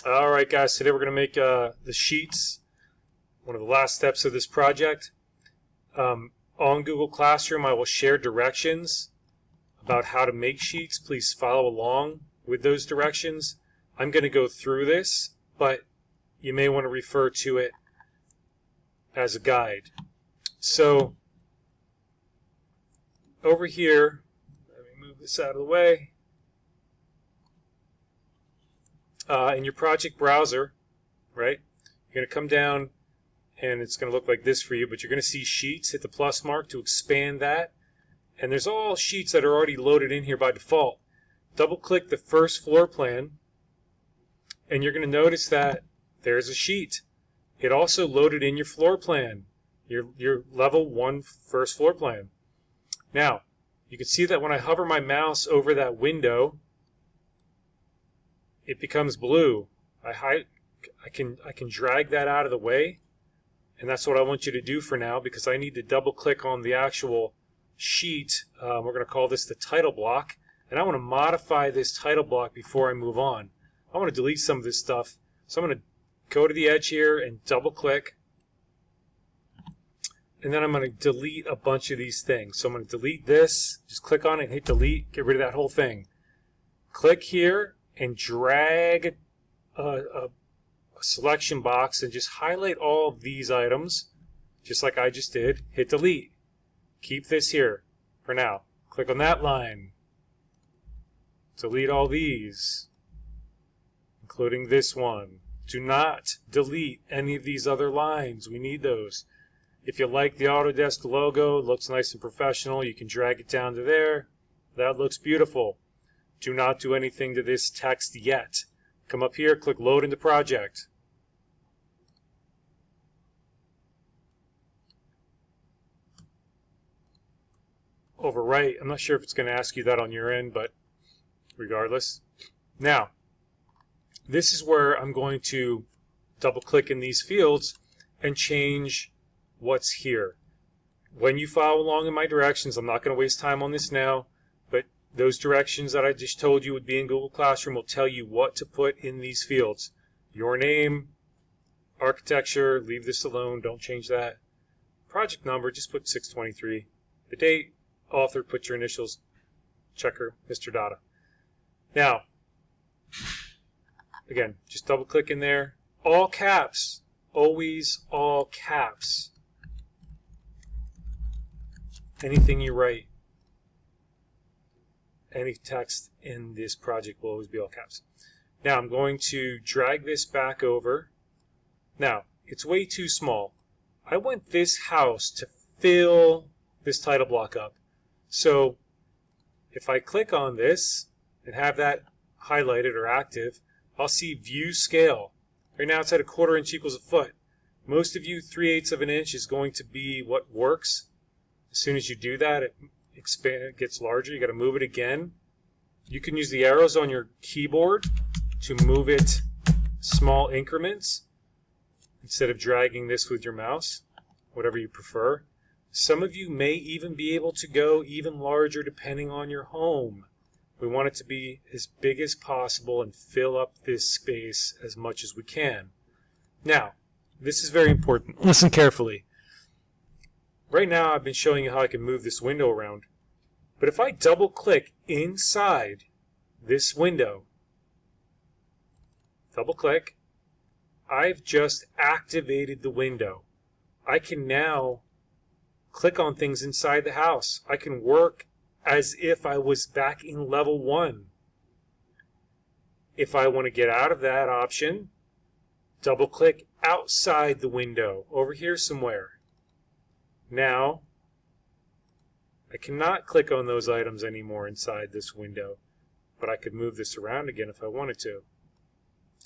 All right, guys, today we're going to make the sheets, one of the last steps of this project. On Google Classroom, I will share directions about how to make sheets. Please follow along with those directions. I'm going to go through this, but you may want to refer to it as a guide. So over here, let me move this out of the way. In your project browser, right, you're going to come down and it's going to look like this for you, but you're going to see sheets. Hit the plus mark to expand that. And there's all sheets that are already loaded in here by default. Double click the first floor plan and you're going to notice that there's a sheet. It also loaded in your floor plan, your level 1 first floor plan. Now, you can see that when I hover my mouse over that window, it becomes blue. I can drag that out of the way, and that's what I want you to do for now, because I need to double click on the actual sheet. We're going to call this the title block, and I want to modify this title block before I move on. I want to delete some of this stuff, so I'm going to go to the edge here and double click, and then I'm going to delete a bunch of these things. So I'm going to delete this, just click on it and hit delete, get rid of that whole thing. Click here and drag a selection box and just highlight all of these items, just like I just did. Hit delete. Keep this here for now. Click on that line. Delete all these, including this one. Do not delete any of these other lines. We need those. If you like the Autodesk logo, it looks nice and professional, you can drag it down to there. That looks beautiful. Do not do anything to this text yet. Come up here, click Load into Project. Overwrite. I'm not sure if it's going to ask you that on your end, but regardless. Now, this is where I'm going to double click in these fields and change what's here. When you follow along in my directions, I'm not going to waste time on this now, but those directions that I just told you would be in Google Classroom will tell you what to put in these fields. Your name, architecture, leave this alone, don't change that. Project number, just put 623. The date, author, put your initials, checker, Mr. Dada. Now, again, just double click in there. All caps, always all caps. Anything you write, any text in this project will always be all caps. Now I'm going to drag this back over. Now, it's way too small. I want this house to fill this title block up. So if I click on this and have that highlighted or active, I'll see View Scale. Right now it's at 1/4 inch equals a foot. Most of you, 3/8 of an inch is going to be what works. As soon as you do that, it gets larger. You got to move it again. You can use the arrows on your keyboard to move it small increments instead of dragging this with your mouse, whatever you prefer. Some of you may even be able to go even larger depending on your home. We want it to be as big as possible and fill up this space as much as we can. Now, this is very important. Listen carefully. Right now I've been showing you how I can move this window around. But if I double click inside this window, double click, I've just activated the window. I can now click on things inside the house. I can work as if I was back in level 1. If I want to get out of that option, double click outside the window, over here somewhere. Now, I cannot click on those items anymore inside this window, but I could move this around again if I wanted to.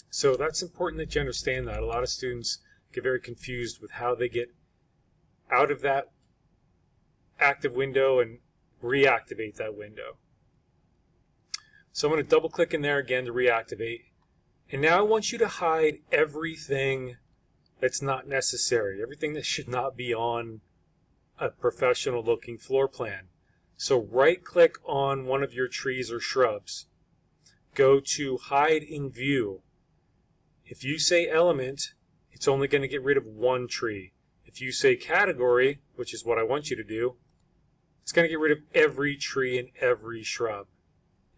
So that's important that you understand that. A lot of students get very confused with how they get out of that active window and reactivate that window. So I'm going to double click in there again to reactivate. And now I want you to hide everything that's not necessary, everything that should not be on a professional looking floor plan. So right click on one of your trees or shrubs. Go to hide in view. If you say element, it's only going to get rid of one tree. If you say category, which is what I want you to do, it's going to get rid of every tree and every shrub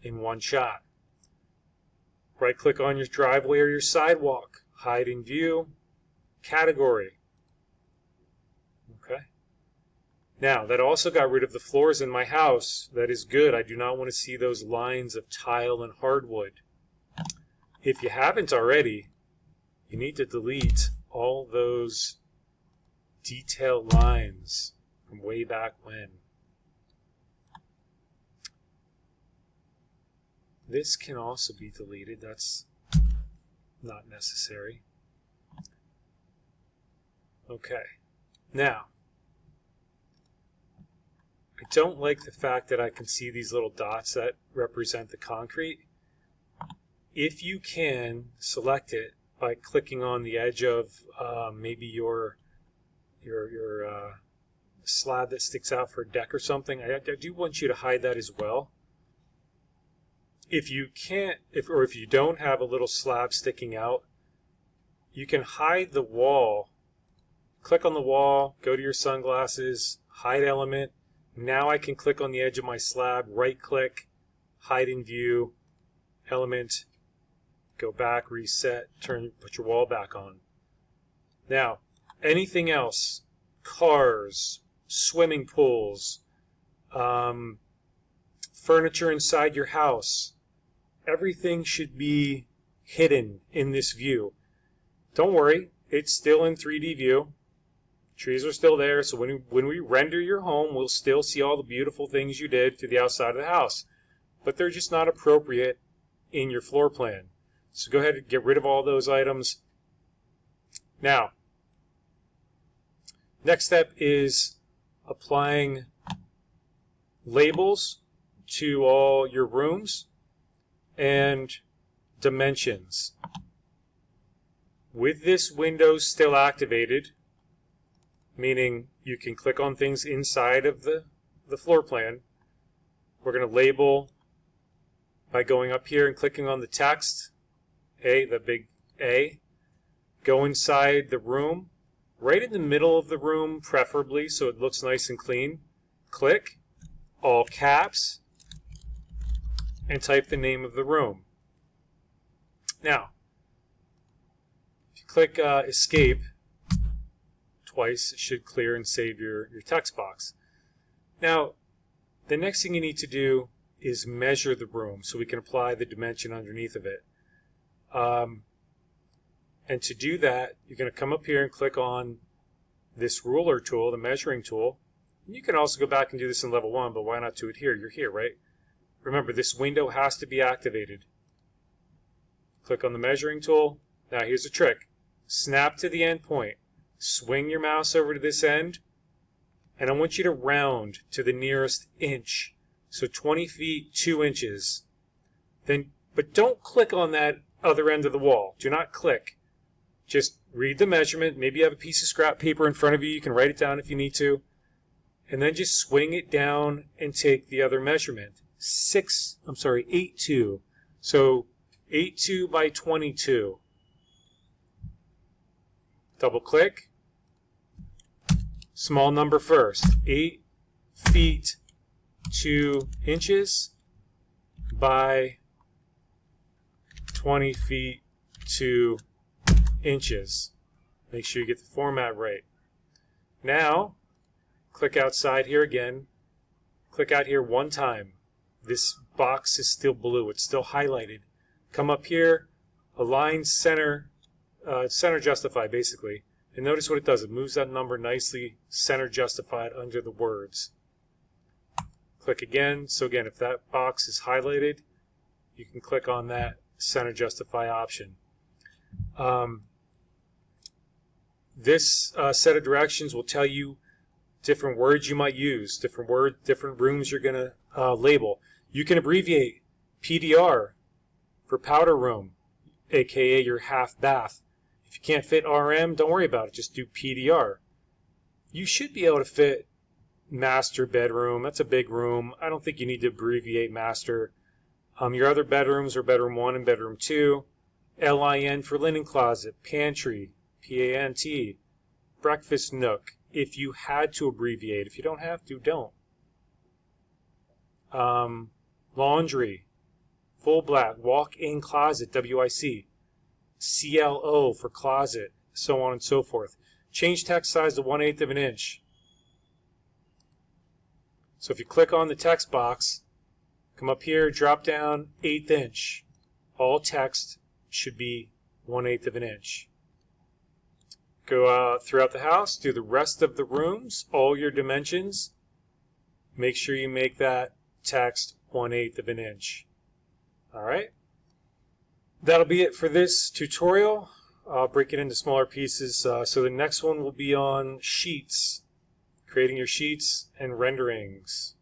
in one shot. Right-click on your driveway or your sidewalk, hide in view, category. Okay. Now, that also got rid of the floors in my house. That is good. I do not want to see those lines of tile and hardwood. If you haven't already, you need to delete all those detailed lines from way back when. This can also be deleted. That's not necessary. Okay. Now, I don't like the fact that I can see these little dots that represent the concrete. If you can, select it by clicking on the edge of maybe your slab that sticks out for a deck or something. I do want you to hide that as well. If you can't, if you don't have a little slab sticking out, you can hide the wall. Click on the wall, go to your sunglasses, hide element. Now I can click on the edge of my slab, right click, hide in view, element, go back, reset, put your wall back on. Now, anything else, cars, swimming pools, furniture inside your house, everything should be hidden in this view. Don't worry, it's still in 3D view. Trees are still there, so when we render your home, we'll still see all the beautiful things you did to the outside of the house. But they're just not appropriate in your floor plan. So go ahead and get rid of all those items. Now, next step is applying labels to all your rooms and dimensions. With this window still activated, meaning you can click on things inside of the floor plan, we're going to label by going up here and clicking on the text, the big A. Go inside the room, right in the middle of the room preferably so it looks nice and clean. Click, all caps, and type the name of the room. Now, if you click escape twice, it should clear and save your text box. Now, the next thing you need to do is measure the room so we can apply the dimension underneath of it. And to do that, you're going to come up here and click on this ruler tool, the measuring tool. And you can also go back and do this in level 1, but why not do it here? You're here, right? Remember, this window has to be activated. Click on the measuring tool. Now here's a trick. Snap to the end point. Swing your mouse over to this end, and I want you to round to the nearest inch. So 20 feet, 2 inches. But don't click on that other end of the wall. Do not click. Just read the measurement. Maybe you have a piece of scrap paper in front of you. You can write it down if you need to. And then just swing it down and take the other measurement. 8.2. So 8.2 by 22. Double click. Small number first. 8 feet 2 inches by 20 feet 2 inches. Make sure you get the format right. Now, click outside here again. Click out here one time. This box is still blue. It's still highlighted. Come up here, align center, center justify basically. And notice what it does. It moves that number nicely center justified under the words. Click again. So again, if that box is highlighted, you can click on that center justify option. This set of directions will tell you different words you might use, different rooms you're going to label. You can abbreviate PDR for powder room, aka your half bath. If you can't fit RM, don't worry about it. Just do PDR. You should be able to fit master bedroom. That's a big room. I don't think you need to abbreviate master. Your other bedrooms are bedroom 1 and bedroom 2. LIN for linen closet, pantry, PANT, breakfast nook. If you had to abbreviate, if you don't have to, don't. Laundry, full black, walk-in closet, WIC, CLO for closet, so on and so forth. Change text size to 1/8 of an inch. So if you click on the text box, come up here, drop down 1/8 inch. All text should be 1/8 of an inch. Go throughout the house, do the rest of the rooms, all your dimensions. Make sure you make that text 1/8 of an inch. All right. That'll be it for this tutorial. I'll break it into smaller pieces. So the next one will be on sheets, creating your sheets and renderings.